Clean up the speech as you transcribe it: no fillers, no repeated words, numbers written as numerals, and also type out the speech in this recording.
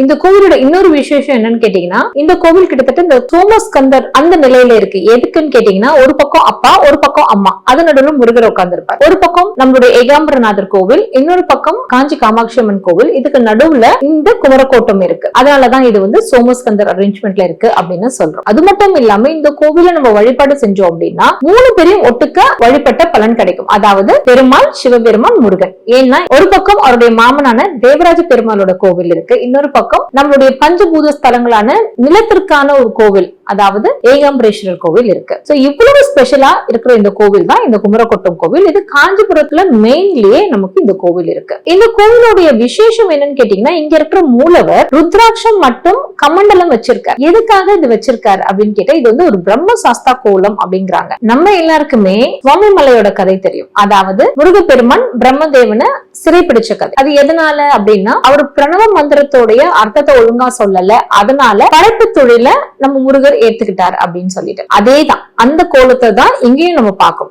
இந்த கோவிலோட இன்னொரு விசேஷம் என்னன்னு கேட்டீங்கன்னா, இந்த கோவில் கிட்டத்தட்ட இந்த சோமஸ்கந்தர் அந்த நிலையில இருக்கு. எதுக்குன்னு கேட்டீங்கன்னா, ஒரு பக்கம் அப்பா, ஒரு பக்கம் அம்மா, அது நடுவுல முருகர் உட்கார்ந்திருப்பார். ஒரு பக்கம் நம்மளுடைய ஏகாம்பரநாதர் கோவில், இன்னொரு பக்கம் காஞ்சி காமாட்சி அம்மன் கோவில், இதுக்கு நடுவுல இந்த குமரக்கோட்டம் இருக்கு. அதனாலதான் இது சோமஸ்கந்தர் அரேஞ்ச்மெண்ட்ல இருக்கு அப்படின்னு சொல்றோம். அது மட்டும் இல்லாம இந்த கோவில நம்ம வழிபாடு செஞ்சோம் அப்படின்னா 3 பேரையும் ஒட்டுக்க வழிபட்ட பலன் கிடைக்கும். அதாவது பெருமாள், சிவபெருமான், முருகன். ஏன்னா ஒரு பக்கம் அவருடைய மாமனான தேவராஜ பெருமாளோட கோவில் இருக்கு, இன்னொரு பக்கம் நம்மளுடைய பஞ்சபூத ஸ்தலங்களான நிலத்திற்கான ஒரு கோவில், அதாவது ஏகாம்பரேஸ்வரர் கோவில் இருக்கு. சோ இவ்வளவு ஸ்பெஷலா இருக்கிற இந்த கோவில் தான் இந்த குமரக்கோட்டம் கோவில். இது காஞ்சிபுரத்துல மெயின்லயே நமக்கு இந்த கோவில் இருக்கு. இந்த கோவிலுடைய விசேஷம் என்னன்னு கேட்டீங்கன்னா, இங்க இருக்கிற மூலவர் ருத்ராட்சம் மற்றும் கமண்டலம் வச்சிருக்காரு. எதுக்காக இது வச்சிருக்காரு அப்படின்னு கேட்டா, இது ஒரு பிரம்ம சாஸ்தா கோலம் அப்படிங்கிறாங்க. நம்ம எல்லாருக்குமே சுவாமி மலையோட கதை தெரியும். அதாவது முருகப்பெருமான் பிரம்மதேவனை சிறைப்பிடிச்ச கதை. அது எதனால அப்படின்னா, அவர் பிரணவ மந்திரத்தோடைய அர்த்தத்தை ஒழுங்கா சொல்லல, அதனால படைப்பு தொழில நம்ம முருகர் ஏத்துக்கிட்டார் அப்படின்னு சொல்லிட்டு, அதேதான் அந்த கோலத்தை தான் இங்கேயும் நம்ம பார்க்கணும்.